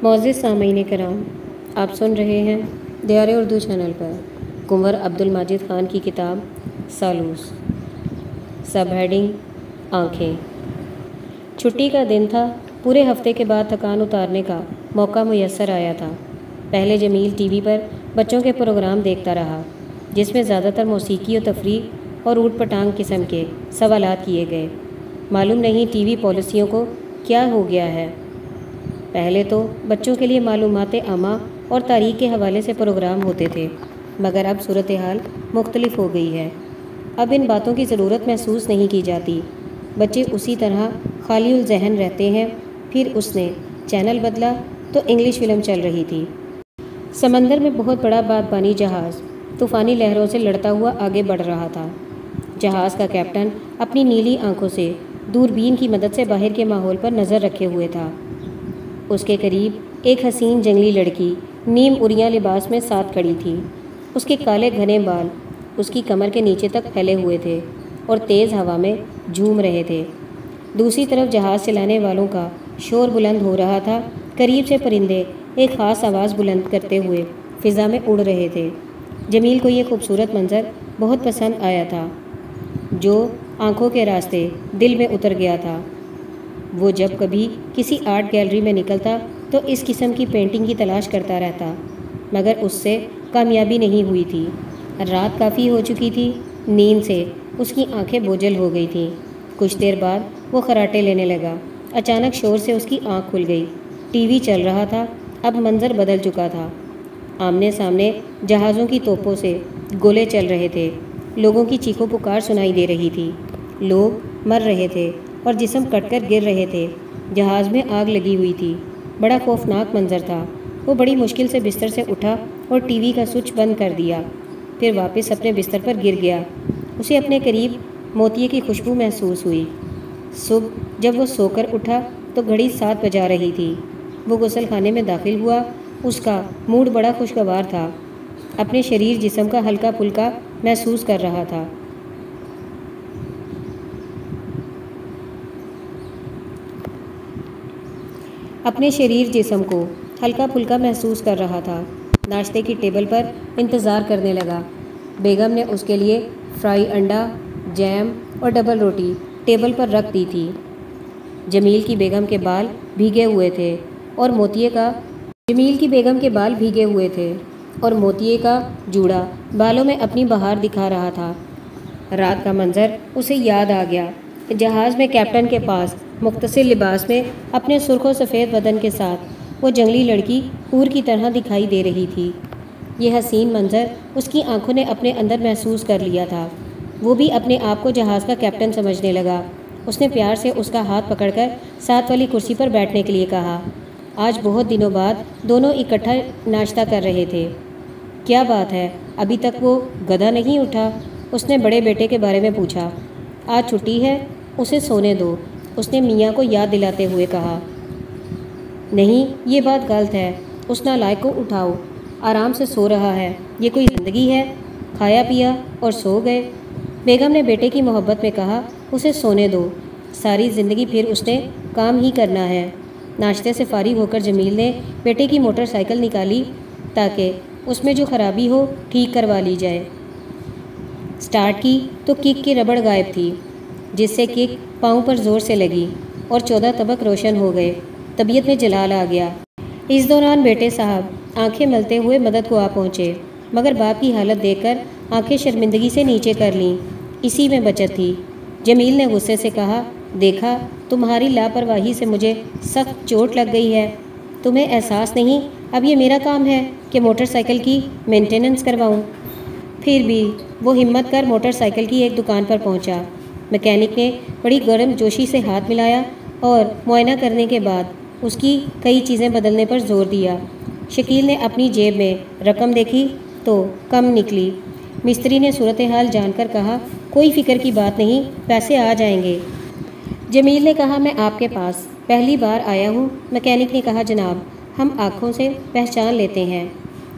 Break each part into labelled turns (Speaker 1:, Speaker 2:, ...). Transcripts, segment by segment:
Speaker 1: معزز سامعین کرام، آپ سن رہے ہیں دیار اردو چینل پر کنور عبد الماجد خان کی کتاب سالوس، سب ہیڈنگ آنکھیں۔ چھٹی کا دن تھا۔ پورے ہفتے کے بعد تھکان اتارنے کا موقع میسر آیا تھا۔ پہلے جمیل ٹی وی پر بچوں کے پروگرام دیکھتا رہا، جس میں زیادہ تر موسیقی و تفریح اور اوٹ پٹانگ قسم کے سوالات کیے گئے۔ معلوم نہیں ٹی وی پالیسیوں کو کیا ہو گیا ہے۔ پہلے تو بچوں کے لیے معلومات عامہ اور تاریخ کے حوالے سے پروگرام ہوتے تھے، مگر اب صورتحال مختلف ہو گئی ہے۔ اب ان باتوں کی ضرورت محسوس نہیں کی جاتی۔ بچے اسی طرح خالی الذہن رہتے ہیں۔ پھر اس نے چینل بدلا تو انگلش فلم چل رہی تھی۔ سمندر میں بہت بڑا بادبانی جہاز طوفانی لہروں سے لڑتا ہوا آگے بڑھ رہا تھا۔ جہاز کا کیپٹن اپنی نیلی آنکھوں سے دوربین کی مدد سے باہر کے ماحول پر نظر رکھے ہوئے تھا۔ اس کے قریب ایک حسین جنگلی لڑکی نیم اریاں لباس میں ساتھ کھڑی تھی۔ اس کے کالے گھنے بال اس کی کمر کے نیچے تک پھیلے ہوئے تھے اور تیز ہوا میں جھوم رہے تھے۔ دوسری طرف جہاز چلانے والوں کا شور بلند ہو رہا تھا۔ قریب سے پرندے ایک خاص آواز بلند کرتے ہوئے فضا میں اڑ رہے تھے۔ جمیل کو یہ خوبصورت منظر بہت پسند آیا تھا، جو آنکھوں کے راستے دل میں اتر گیا تھا۔ وہ جب کبھی کسی آرٹ گیلری میں نکلتا تو اس قسم کی پینٹنگ کی تلاش کرتا رہتا، مگر اس سے کامیابی نہیں ہوئی تھی۔ رات کافی ہو چکی تھی۔ نیند سے اس کی آنکھیں بوجھل ہو گئی تھیں۔ کچھ دیر بعد وہ خراٹے لینے لگا۔ اچانک شور سے اس کی آنکھ کھل گئی۔ ٹی وی چل رہا تھا۔ اب منظر بدل چکا تھا۔ آمنے سامنے جہازوں کی توپوں سے گولے چل رہے تھے۔ لوگوں کی چیخو پکار سنائی دے رہی تھی۔ لوگ مر رہے تھے اور جسم کٹ کر گر رہے تھے۔ جہاز میں آگ لگی ہوئی تھی۔ بڑا خوفناک منظر تھا۔ وہ بڑی مشکل سے بستر سے اٹھا اور ٹی وی کا سوئچ بند کر دیا، پھر واپس اپنے بستر پر گر گیا۔ اسے اپنے قریب موتیے کی خوشبو محسوس ہوئی۔ صبح جب وہ سو کر اٹھا تو گھڑی 7 بجا رہی تھی۔ وہ غسل خانے میں داخل ہوا۔ اس کا موڈ بڑا خوشگوار تھا۔ اپنے شریر جسم کا ہلکا پھلکا محسوس کر رہا تھا۔ اپنے شریر جسم کو ہلکا پھلکا محسوس کر رہا تھا۔ ناشتے کی ٹیبل پر انتظار کرنے لگا۔ بیگم نے اس کے لیے فرائی انڈا، جیم اور ڈبل روٹی ٹیبل پر رکھ دی تھی۔ جمیل کی بیگم کے بال بھیگے ہوئے تھے اور موتیے کا جوڑا بالوں میں اپنی بہار دکھا رہا تھا۔ رات کا منظر اسے یاد آ گیا۔ جہاز میں کیپٹن کے پاس مختصر لباس میں اپنے سرخ و سفید بدن کے ساتھ وہ جنگلی لڑکی حور کی طرح دکھائی دے رہی تھی۔ یہ حسین منظر اس کی آنکھوں نے اپنے اندر محسوس کر لیا تھا۔ وہ بھی اپنے آپ کو جہاز کا کیپٹن سمجھنے لگا۔ اس نے پیار سے اس کا ہاتھ پکڑ کر ساتھ والی کرسی پر بیٹھنے کے لیے کہا۔ آج بہت دنوں بعد دونوں اکٹھا ناشتہ کر رہے تھے۔ کیا بات ہے، ابھی تک وہ گدھا نہیں اٹھا؟ اس نے بڑے بیٹے کے بارے میں پوچھا۔ آج چھٹی ہے، اسے سونے دو، اس نے میاں کو یاد دلاتے ہوئے کہا۔ نہیں، یہ بات غلط ہے، اس نالائق کو اٹھاؤ، آرام سے سو رہا ہے، یہ کوئی زندگی ہے؟ کھایا پیا اور سو گئے۔ بیگم نے بیٹے کی محبت میں کہا۔ اسے سونے دو، ساری زندگی پھر اس نے کام ہی کرنا ہے۔ ناشتے سے فارغ ہو کر جمیل نے بیٹے کی موٹر سائیکل نکالی تاکہ اس میں جو خرابی ہو ٹھیک کروا لی جائے۔ سٹارٹ کی تو کک کی ربڑ غائب تھی، جس سے کک پاؤں پر زور سے لگی اور 14 طبق روشن ہو گئے۔ طبیعت میں جلال آ گیا۔ اس دوران بیٹے صاحب آنکھیں ملتے ہوئے مدد کو آ پہنچے، مگر باپ کی حالت دیکھ کر آنکھیں شرمندگی سے نیچے کر لیں۔ اسی میں بچت تھی۔ جمیل نے غصے سے کہا، دیکھا، تمہاری لاپرواہی سے مجھے سخت چوٹ لگ گئی ہے۔ تمہیں احساس نہیں اب یہ میرا کام ہے کہ موٹر سائیکل کی مینٹیننس کرواؤں؟ پھر بھی وہ ہمت کر موٹر سائیکل کی ایک دکان پر پہنچا۔ میکینک نے بڑی گرم جوشی سے ہاتھ ملایا اور معائنہ کرنے کے بعد اس کی کئی چیزیں بدلنے پر زور دیا۔ شکیل نے اپنی جیب میں رقم دیکھی تو کم نکلی۔ مستری نے صورتحال جان کر کہا، کوئی فکر کی بات نہیں، پیسے آ جائیں گے۔ جمیل نے کہا، میں آپ کے پاس پہلی بار آیا ہوں۔ میکینک نے کہا، جناب، ہم آنکھوں سے پہچان لیتے ہیں۔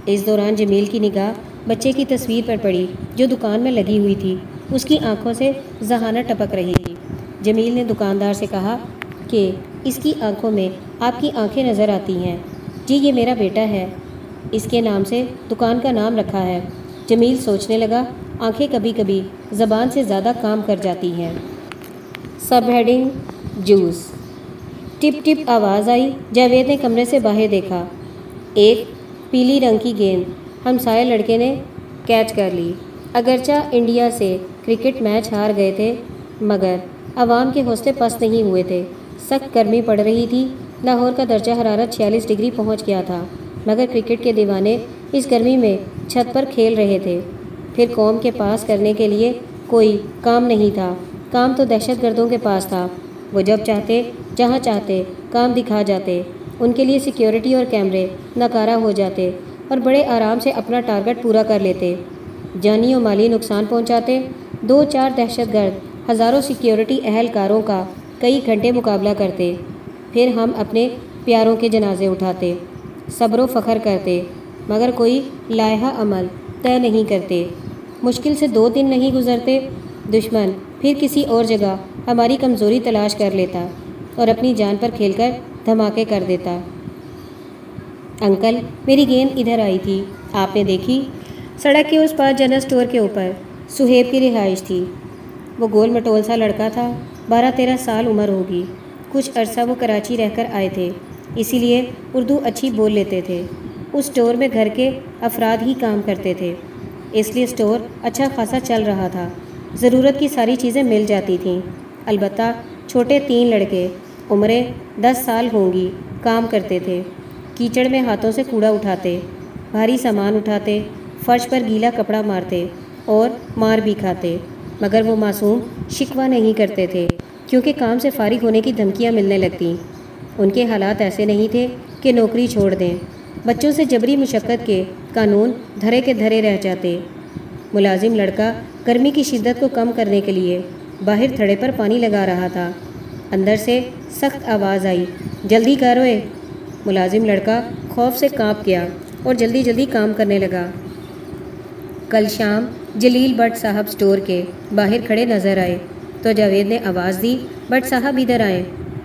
Speaker 1: اس دوران جمیل کی نگاہ بچے کی تصویر پر پڑی جو دکان میں لگی ہوئی تھی۔ اس کی آنکھوں سے ذہانت ٹپک رہی تھی۔ جمیل نے دکاندار سے کہا کہ اس کی آنکھوں میں آپ کی آنکھیں نظر آتی ہیں۔ جی یہ میرا بیٹا ہے، اس کے نام سے دکان کا نام رکھا ہے۔ جمیل سوچنے لگا، آنکھیں کبھی کبھی زبان سے زیادہ کام کر جاتی ہیں۔ Sub heading juice. ٹپ ٹپ آواز آئی۔ جاوید نے کمرے سے باہر دیکھا۔ ایک پیلی رنگ کی گیند ہمسائے لڑکے نے کیچ کر لی۔ اگرچہ انڈیا سے کرکٹ میچ ہار گئے تھے مگر عوام کے حوصلے پست نہیں ہوئے تھے۔ سخت گرمی پڑ رہی تھی۔ لاہور کا درجہ حرارت 46 ڈگری پہنچ گیا تھا مگر کرکٹ کے دیوانے اس گرمی میں چھت پر کھیل رہے تھے۔ پھر قوم کے پاس کرنے کے لیے کوئی کام نہیں تھا۔ کام تو دہشت گردوں کے پاس تھا۔ وہ جب چاہتے جہاں چاہتے کام دکھا جاتے۔ ان کے لیے سیکیورٹی اور کیمرے ناکارہ ہو جاتے اور بڑے آرام سے اپنا ٹارگٹ پورا کر لیتے۔ جانی و مالی نقصان پہنچاتے۔ 2-4 دہشت گرد ہزاروں سیکیورٹی اہلکاروں کا کئی گھنٹے مقابلہ کرتے۔ پھر ہم اپنے پیاروں کے جنازے اٹھاتے، صبر و فخر کرتے مگر کوئی لائحہ عمل طے نہیں کرتے۔ مشکل سے 2 دن نہیں گزرتے، دشمن پھر کسی اور جگہ ہماری کمزوری تلاش کر لیتا اور اپنی جان پر کھیل کر دھماکے کر دیتا۔ انکل میری گیند ادھر آئی تھی، آپ نے دیکھی؟ سڑک کے اس پار جنرل اسٹور کے اوپر صہیب کی رہائش تھی۔ وہ گول مٹول سا لڑکا تھا، 12-13 سال عمر ہوگی۔ کچھ عرصہ وہ کراچی رہ کر آئے تھے، اسی لیے اردو اچھی بول لیتے تھے۔ اس اسٹور میں گھر کے افراد ہی کام کرتے تھے، اس لیے اسٹور اچھا خاصا چل رہا تھا۔ ضرورت کی ساری چیزیں مل جاتی تھیں۔ البتہ چھوٹے 3 لڑکے عمریں 10 سال ہوں گی کام کرتے تھے۔ کیچڑ میں ہاتھوں سے کوڑا اٹھاتے، بھاری سامان اٹھاتے، فرش پر گیلا کپڑا مارتے اور مار بھی کھاتے مگر وہ معصوم شکوہ نہیں کرتے تھے کیونکہ کام سے فارغ ہونے کی دھمکیاں ملنے لگتیں۔ ان کے حالات ایسے نہیں تھے کہ نوکری چھوڑ دیں۔ بچوں سے جبری مشقت کے قانون دھرے کے دھرے رہ جاتے۔ ملازم لڑکا گرمی کی شدت کو کم کرنے کے لیے باہر تھڑے پر پانی لگا رہا تھا۔ اندر سے سخت آواز آئی، جلدی کروئے۔ ملازم لڑکا خوف سے کانپ گیا اور جلدی جلدی کام کرنے لگا۔ کل شام جلیل بٹ صاحب اسٹور کے باہر کھڑے نظر آئے تو جاوید نے آواز دی، بٹ صاحب ادھر آئیں۔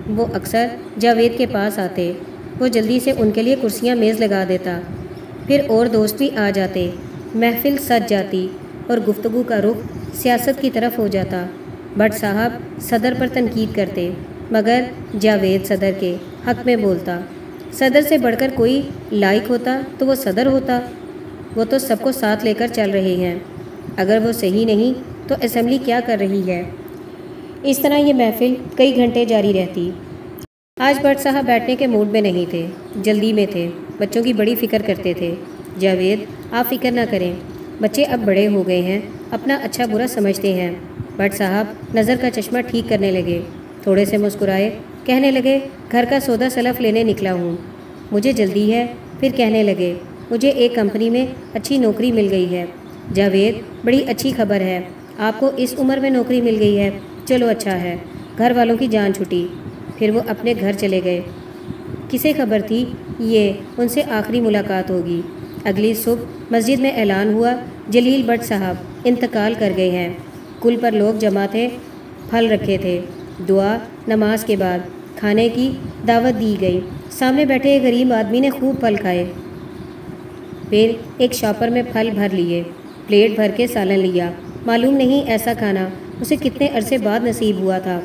Speaker 1: وہ اکثر جاوید کے پاس آتے۔ وہ جلدی سے ان کے لیے کرسیاں میز لگا دیتا۔ پھر اور دوست بھی آ جاتے۔ محفل سج جاتی اور گفتگو کا رخ سیاست کی طرف ہو جاتا۔ بٹ صاحب صدر پر تنقید کرتے مگر جاوید صدر کے حق میں بولتا۔ صدر سے بڑھ کر کوئی لائق ہوتا تو وہ صدر ہوتا۔ وہ تو سب کو ساتھ لے کر چل رہے ہیں، اگر وہ صحیح نہیں تو اسمبلی کیا کر رہی ہے؟ اس طرح یہ محفل کئی گھنٹے جاری رہتی۔ آج بٹ صاحب بیٹھنے کے موڈ میں نہیں تھے، جلدی میں تھے، بچوں کی بڑی فکر کرتے تھے۔ جاوید آپ فکر نہ کریں، بچے اب بڑے ہو گئے ہیں، اپنا اچھا برا سمجھتے ہیں۔ بٹ صاحب نظر کا چشمہ ٹھیک کرنے لگے، تھوڑے سے مسکرائے، کہنے لگے گھر کا سودا سلف لینے نکلا ہوں، مجھے جلدی ہے۔ پھر کہنے لگے مجھے ایک کمپنی میں اچھی نوکری مل گئی ہے۔ جاوید بڑی اچھی خبر ہے، آپ کو اس عمر میں نوکری مل گئی ہے، چلو اچھا ہے۔ گھر والوں کی جان چھٹی۔ پھر وہ اپنے گھر چلے گئے۔ کسے خبر تھی یہ ان سے آخری ملاقات ہوگی۔ اگلی صبح مسجد میں اعلان ہوا، جلیل بٹ صاحب انتقال کر گئے ہیں۔ کل پر لوگ جمع تھے، پھل رکھے تھے۔ دعا نماز کے بعد کھانے کی دعوت دی گئی۔ سامنے بیٹھے ایک غریب آدمی نے خوب پھل کھائے، پھر ایک شاپر میں پھل بھر لیے، پلیٹ بھر کے سالن لیا۔ معلوم نہیں ایسا کھانا اسے کتنے عرصے بعد نصیب ہوا تھا۔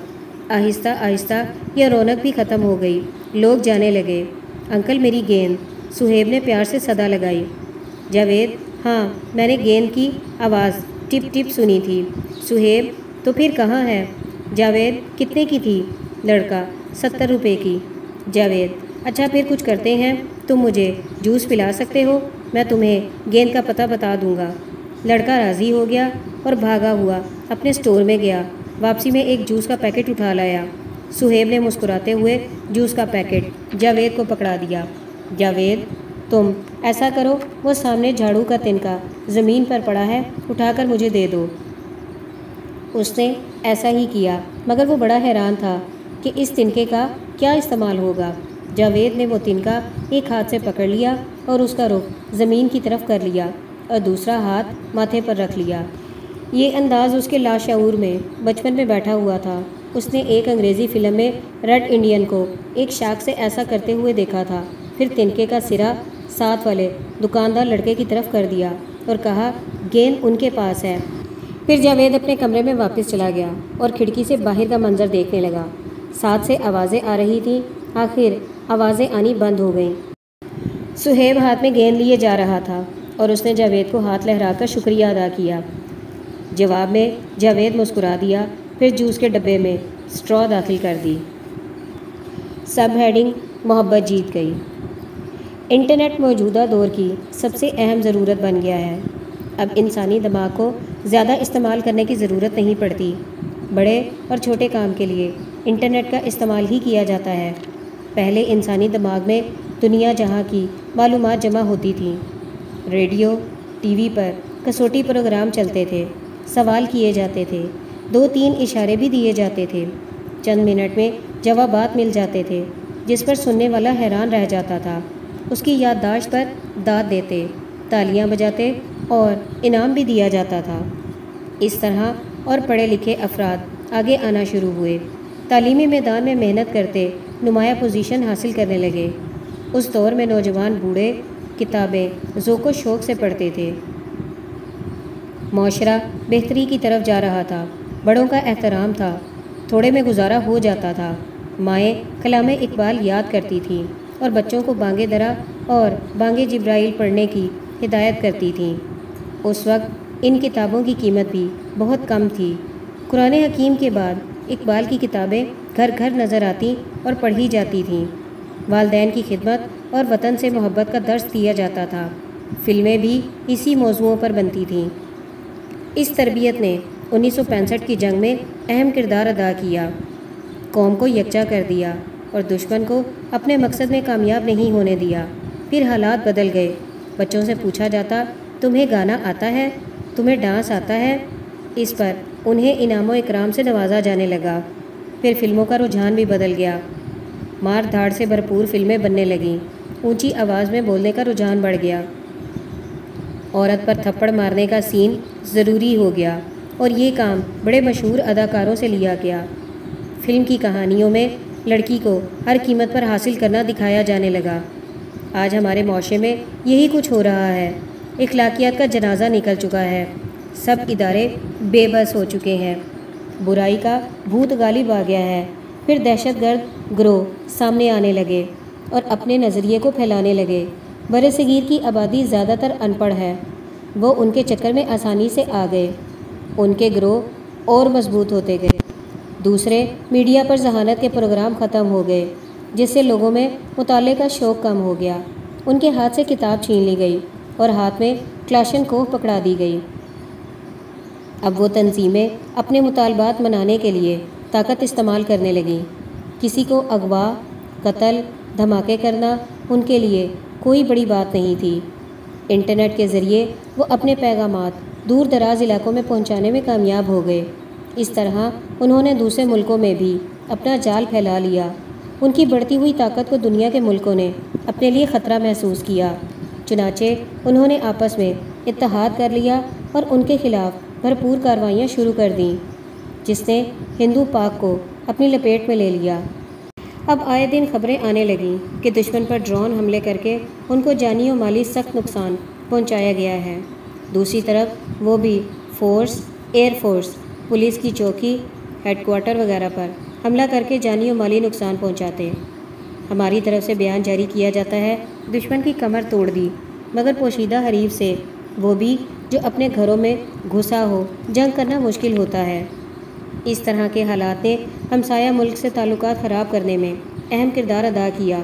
Speaker 1: آہستہ آہستہ یہ رونق بھی ختم ہو گئی۔ لوگ جانے لگے۔ انکل میری گیند، صہیب نے پیار سے صدا لگائی۔ جاوید ہاں میں نے گیند کی آواز ٹپ ٹپ سنی تھی۔ صہیب تو پھر کہاں ہے؟ جاوید کتنے کی تھی؟ لڑکا 70 روپے کی۔ جاوید اچھا پھر کچھ کرتے ہیں، تم مجھے جوس پلا سکتے ہو، میں تمہیں گیند کا پتہ بتا دوں گا۔ لڑکا راضی ہو گیا اور بھاگا ہوا اپنے اسٹور میں گیا۔ واپسی میں ایک جوس کا پیکٹ اٹھا لایا۔ صہیب نے مسکراتے ہوئے جوس کا پیکٹ جاوید کو پکڑا دیا۔ جاوید تم ایسا کرو، وہ سامنے جھاڑو کا تنکا زمین پر پڑا ہے، اٹھا کر مجھے دے دو۔ اس نے ایسا ہی کیا مگر وہ بڑا حیران تھا کہ اس تنکے کا کیا استعمال ہوگا۔ جاوید نے وہ تنکا ایک ہاتھ سے پکڑ لیا اور اس کا رخ زمین کی طرف کر لیا اور دوسرا ہاتھ ماتھے پر رکھ لیا۔ یہ انداز اس کے لاشعور میں بچپن میں بیٹھا ہوا تھا۔ اس نے ایک انگریزی فلم میں ریڈ انڈین کو ایک شاخ سے ایسا کرتے ہوئے دیکھا تھا۔ پھر تنکے کا سرا ساتھ والے دکاندار لڑکے کی طرف کر دیا اور کہا گیند ان کے پاس ہے۔ پھر جاوید اپنے کمرے میں واپس چلا گیا اور کھڑکی سے باہر کا منظر دیکھنے لگا۔ ساتھ سے آوازیں آ رہی تھیں، آخر آوازیں آنی بند ہو گئیں۔ صہیب ہاتھ میں گیند لیے جا رہا تھا اور اس نے جاوید کو ہاتھ لہرا کر شکریہ ادا کیا۔ جواب میں جاوید مسکرا دیا، پھر جوس کے ڈبے میں اسٹرا داخل کر دی۔ سب ہیڈنگ محبت جیت گئی۔ انٹرنیٹ موجودہ دور کی سب سے اہم ضرورت بن گیا ہے۔ اب انسانی دماغ کو زیادہ استعمال کرنے کی ضرورت نہیں پڑتی۔ بڑے اور چھوٹے کام کے لیے انٹرنیٹ کا استعمال ہی کیا جاتا ہے۔ پہلے انسانی دماغ میں دنیا جہاں کی معلومات جمع ہوتی تھیں۔ ریڈیو، ٹی وی پر کسوٹی پروگرام چلتے تھے، سوال کیے جاتے تھے، 2-3 اشارے بھی دیے جاتے تھے، چند منٹ میں جوابات مل جاتے تھے، جس پر سننے والا حیران رہ جاتا تھا، اس کی یادداشت پر داد دیتے، تالیاں بجاتے اور انعام بھی دیا جاتا تھا۔ اس طرح اور پڑھے لکھے افراد آگے آنا شروع ہوئے، تعلیمی میدان میں محنت کرتے نمایاں پوزیشن حاصل کرنے لگے۔ اس دور میں نوجوان بوڑھے کتابیں ذوق و شوق سے پڑھتے تھے۔ معاشرہ بہتری کی طرف جا رہا تھا، بڑوں کا احترام تھا، تھوڑے میں گزارا ہو جاتا تھا۔ مائیں کلام اقبال یاد کرتی تھیں اور بچوں کو بانگ درا اور بانگ جبرائیل پڑھنے کی ہدایت کرتی تھیں۔ اس وقت ان کتابوں کی قیمت بھی بہت کم تھی۔ قرآن حکیم کے بعد اقبال کی کتابیں گھر گھر نظر آتی اور پڑھی جاتی تھیں۔ والدین کی خدمت اور وطن سے محبت کا درس دیا جاتا تھا۔ فلمیں بھی اسی موضوعوں پر بنتی تھیں۔ اس تربیت نے 1965 کی جنگ میں اہم کردار ادا کیا، قوم کو یکجا کر دیا اور دشمن کو اپنے مقصد میں کامیاب نہیں ہونے دیا۔ پھر حالات بدل گئے۔ بچوں سے پوچھا جاتا، تمہیں گانا آتا ہے؟ تمہیں ڈانس آتا ہے؟ اس پر انہیں انعام و اکرام سے نوازا جانے لگا۔ پھر فلموں کا رجحان بھی بدل گیا۔ مار دھاڑ سے بھرپور فلمیں بننے لگیں، اونچی آواز میں بولنے کا رجحان بڑھ گیا، عورت پر تھپڑ مارنے کا سین ضروری ہو گیا اور یہ کام بڑے مشہور اداکاروں سے لیا گیا۔ فلم کی کہانیوں میں لڑکی کو ہر قیمت پر حاصل کرنا دکھایا جانے لگا۔ آج ہمارے معاشرے میں یہی کچھ ہو رہا ہے۔ اخلاقیات کا جنازہ نکل چکا ہے، سب ادارے بے بس ہو چکے ہیں، برائی کا بھوت غالب آ گیا ہے۔ پھر دہشت گرد گروہ سامنے آنے لگے اور اپنے نظریے کو پھیلانے لگے۔ برصغیر کی آبادی زیادہ تر ان پڑھ ہے، وہ ان کے چکر میں آسانی سے آ گئے، ان کے گروہ اور مضبوط ہوتے گئے۔ دوسرے میڈیا پر ذہانت کے پروگرام ختم ہو گئے، جس سے لوگوں میں مطالعے کا شوق کم ہو گیا۔ ان کے ہاتھ سے کتاب چھین لی گئی اور ہاتھ میں کلاشنکوف پکڑا دی گئی۔ اب وہ تنظیمیں اپنے مطالبات منانے کے لیے طاقت استعمال کرنے لگیں۔ کسی کو اغوا، قتل، دھماکے کرنا ان کے لیے کوئی بڑی بات نہیں تھی۔ انٹرنیٹ کے ذریعے وہ اپنے پیغامات دور دراز علاقوں میں پہنچانے میں کامیاب ہو گئے۔ اس طرح انہوں نے دوسرے ملکوں میں بھی اپنا جال پھیلا لیا۔ ان کی بڑھتی ہوئی طاقت کو دنیا کے ملکوں نے اپنے لیے خطرہ محسوس کیا، چنانچہ انہوں نے آپس میں اتحاد کر لیا اور ان کے خلاف بھرپور کارروائیاں شروع کر دیں، جس نے ہندو پاک کو اپنی لپیٹ میں لے لیا۔ اب آئے دن خبریں آنے لگیں کہ دشمن پر ڈرون حملے کر کے ان کو جانی و مالی سخت نقصان پہنچایا گیا ہے۔ دوسری طرف وہ بھی فورس، ایئر فورس، پولیس کی چوکی، ہیڈ کوارٹر وغیرہ پر حملہ کر کے جانی و مالی نقصان پہنچاتے۔ ہماری طرف سے بیان جاری کیا جاتا ہے، دشمن کی کمر توڑ دی، مگر پوشیدہ حریف سے، وہ بھی جو اپنے گھروں میں گھسا ہو، جنگ کرنا مشکل ہوتا ہے۔ اس طرح کے حالات نے ہمسایہ ملک سے تعلقات خراب کرنے میں اہم کردار ادا کیا۔